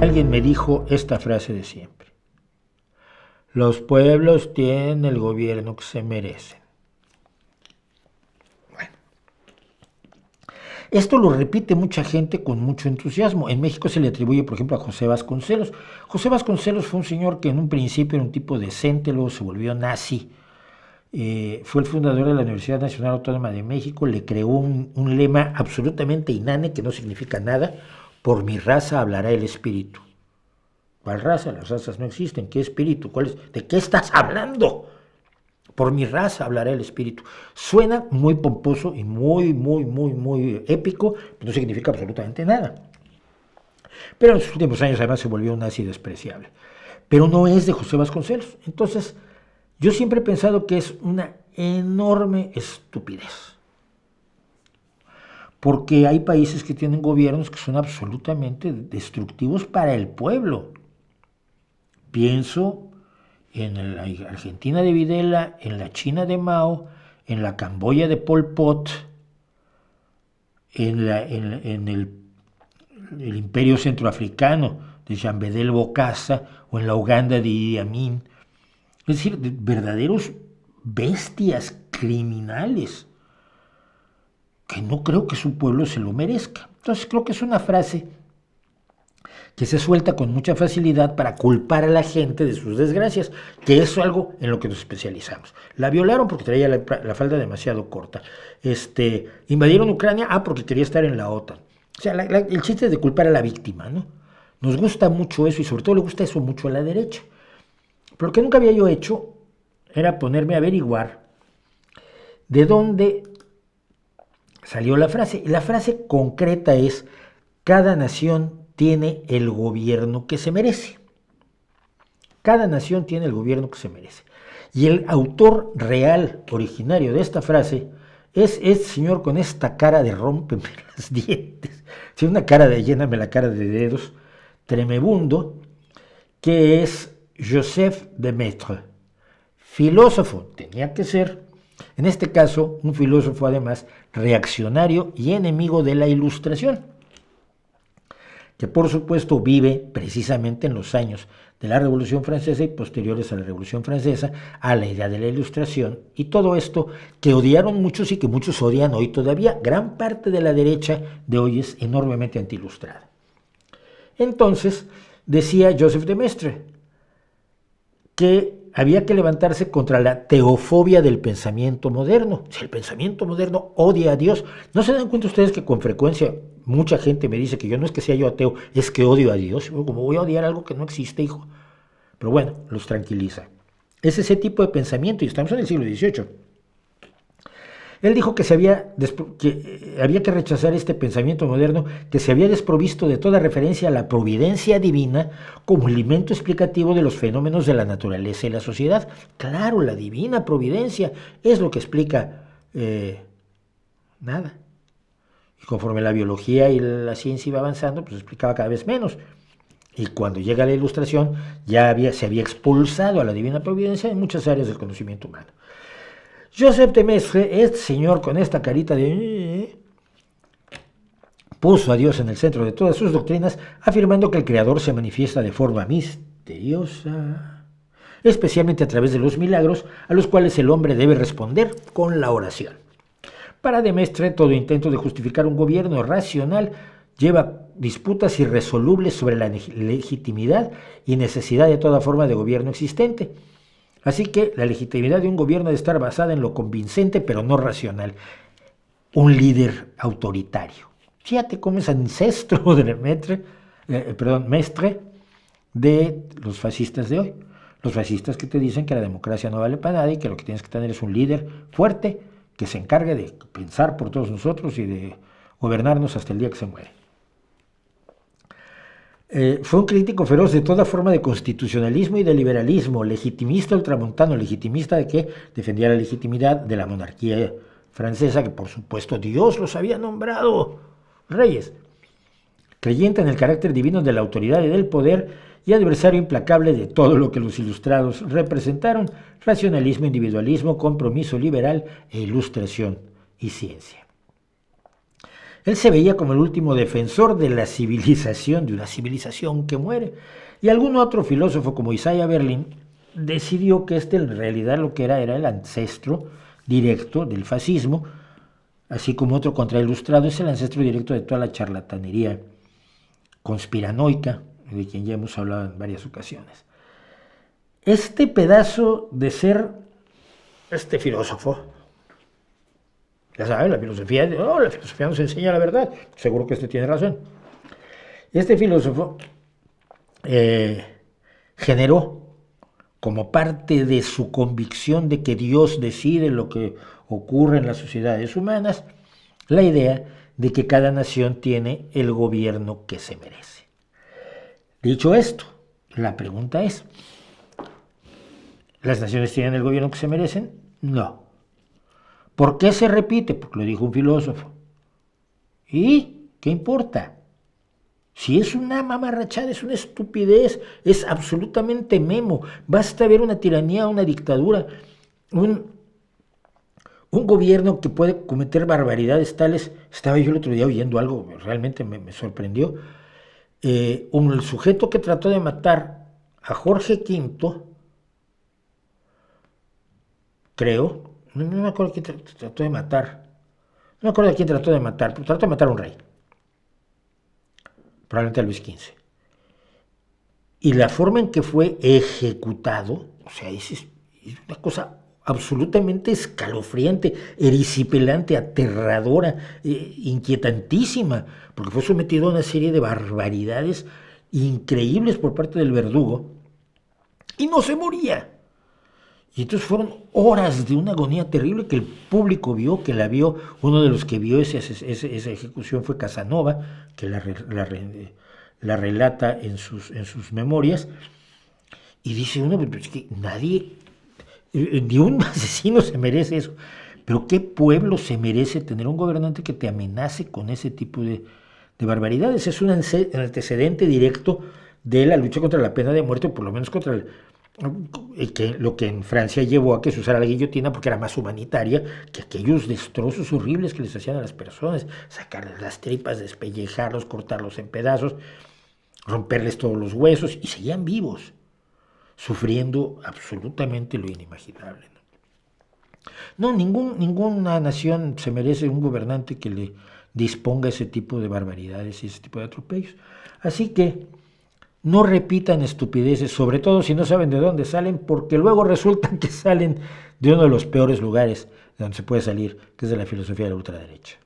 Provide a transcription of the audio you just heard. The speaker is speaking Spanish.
Alguien me dijo esta frase de siempre: los pueblos tienen el gobierno que se merecen. Bueno, esto lo repite mucha gente con mucho entusiasmo. En México se le atribuye, por ejemplo, a José Vasconcelos. José Vasconcelos fue un señor que en un principio era un tipo decente, luego se volvió nazi. Fue el fundador de la Universidad Nacional Autónoma de México, le creó un lema absolutamente inane que no significa nada: por mi raza hablará el espíritu. ¿Cuál raza? Las razas no existen. ¿Qué espíritu? ¿De qué estás hablando? Por mi raza hablará el espíritu. Suena muy pomposo y muy épico, pero no significa absolutamente nada. Pero en sus últimos años además se volvió un nazi despreciable. Pero no es de José Vasconcelos. Entonces, yo siempre he pensado que es una enorme estupidez. Porque hay países que tienen gobiernos que son absolutamente destructivos para el pueblo. Pienso en la Argentina de Videla, en la China de Mao, en la Camboya de Pol Pot, en el imperio centroafricano de Jean Bedel Bokassa o en la Uganda de Idi Amin. Es decir, verdaderos bestias criminales que no creo que su pueblo se lo merezca. Entonces creo que es una frase que se suelta con mucha facilidad para culpar a la gente de sus desgracias, que es algo en lo que nos especializamos. La violaron porque traía la falda demasiado corta. Invadieron Ucrania, porque quería estar en la OTAN. O sea, el chiste es de culpar a la víctima, ¿no? Nos gusta mucho eso y sobre todo le gusta eso mucho a la derecha. Pero lo que nunca había yo hecho era ponerme a averiguar de dónde salió la frase. Y la frase concreta es: cada nación tiene el gobierno que se merece. Cada nación tiene el gobierno que se merece. Y el autor real, originario de esta frase, es este señor con esta cara de rómpeme los dientes, tiene una cara de lléname la cara de dedos, tremebundo, que es Joseph de Maistre, filósofo, tenía que ser, en este caso un filósofo además reaccionario y enemigo de la Ilustración, que por supuesto vive precisamente en los años de la Revolución Francesa y posteriores a la Revolución Francesa, a la idea de la Ilustración y todo esto que odiaron muchos y que muchos odian hoy todavía. Gran parte de la derecha de hoy es enormemente antiilustrada. Entonces, decía Joseph de Maistre que había que levantarse contra la teofobia del pensamiento moderno. Si el pensamiento moderno odia a Dios, ¿no se dan cuenta ustedes que con frecuencia mucha gente me dice que yo no es que sea yo ateo, es que odio a Dios? Como voy a odiar algo que no existe, hijo. Pero bueno, los tranquiliza. Es ese tipo de pensamiento y estamos en el siglo XVIII. Él dijo que había que rechazar este pensamiento moderno que se había desprovisto de toda referencia a la providencia divina como elemento explicativo de los fenómenos de la naturaleza y la sociedad. Claro, la divina providencia es lo que explica nada. Y conforme la biología y la ciencia iba avanzando, pues explicaba cada vez menos. Y cuando llega la Ilustración, se había expulsado a la divina providencia en muchas áreas del conocimiento humano. Joseph de Maistre, este señor con esta carita puso a Dios en el centro de todas sus doctrinas, afirmando que el Creador se manifiesta de forma misteriosa, especialmente a través de los milagros a los cuales el hombre debe responder con la oración. Para de Maistre, todo intento de justificar un gobierno racional lleva disputas irresolubles sobre la legitimidad y necesidad de toda forma de gobierno existente. Así que la legitimidad de un gobierno debe estar basada en lo convincente, pero no racional. Un líder autoritario. Fíjate cómo es ancestro de Maistre de los fascistas de hoy. Los fascistas que te dicen que la democracia no vale para nada y que lo que tienes que tener es un líder fuerte que se encargue de pensar por todos nosotros y de gobernarnos hasta el día que se muere. Fue un crítico feroz de toda forma de constitucionalismo y de liberalismo, legitimista ultramontano, legitimista de que defendía la legitimidad de la monarquía francesa, que por supuesto Dios los había nombrado reyes, creyente en el carácter divino de la autoridad y del poder y adversario implacable de todo lo que los ilustrados representaron: racionalismo, individualismo, compromiso liberal e ilustración y ciencia. Él se veía como el último defensor de la civilización, de una civilización que muere. Y algún otro filósofo como Isaiah Berlin decidió que este en realidad lo que era el ancestro directo del fascismo, así como otro contrailustrado es el ancestro directo de toda la charlatanería conspiranoica, de quien ya hemos hablado en varias ocasiones. Este pedazo de ser este filósofo, ya saben, la filosofía nos enseña la verdad, seguro que este tiene razón. Este filósofo generó, como parte de su convicción de que Dios decide lo que ocurre en las sociedades humanas, la idea de que cada nación tiene el gobierno que se merece. Dicho esto, la pregunta es, ¿las naciones tienen el gobierno que se merecen? No. ¿Por qué se repite? Porque lo dijo un filósofo. ¿Y qué importa? Si es una mamarrachada, es una estupidez, es absolutamente memo. Basta ver una tiranía, una dictadura, un gobierno que puede cometer barbaridades tales. Estaba yo el otro día oyendo algo, realmente me sorprendió. El sujeto que trató de matar a Jorge V, creo, no me acuerdo quién trató de matar, no me acuerdo de quién trató de matar, pero trató de matar a un rey, probablemente a Luis XV. Y la forma en que fue ejecutado, o sea, es una cosa absolutamente escalofriante, erisipelante, aterradora, inquietantísima, porque fue sometido a una serie de barbaridades increíbles por parte del verdugo y no se moría. Y entonces fueron horas de una agonía terrible que el público vio, que la vio. Uno de los que vio esa ejecución fue Casanova, que la relata en sus memorias, y dice uno, es que nadie, ni un asesino se merece eso, pero ¿qué pueblo se merece tener un gobernante que te amenace con ese tipo de barbaridades? Es un antecedente directo de la lucha contra la pena de muerte, o por lo menos contra lo que en Francia llevó a que se usara la guillotina, porque era más humanitaria que aquellos destrozos horribles que les hacían a las personas, sacarles las tripas, despellejarlos, cortarlos en pedazos, romperles todos los huesos, y seguían vivos, sufriendo absolutamente lo inimaginable. No, ninguna nación se merece un gobernante que le disponga ese tipo de barbaridades y ese tipo de atropellos. Así que no repitan estupideces, sobre todo si no saben de dónde salen, porque luego resulta que salen de uno de los peores lugares de donde se puede salir, que es de la filosofía de la ultraderecha.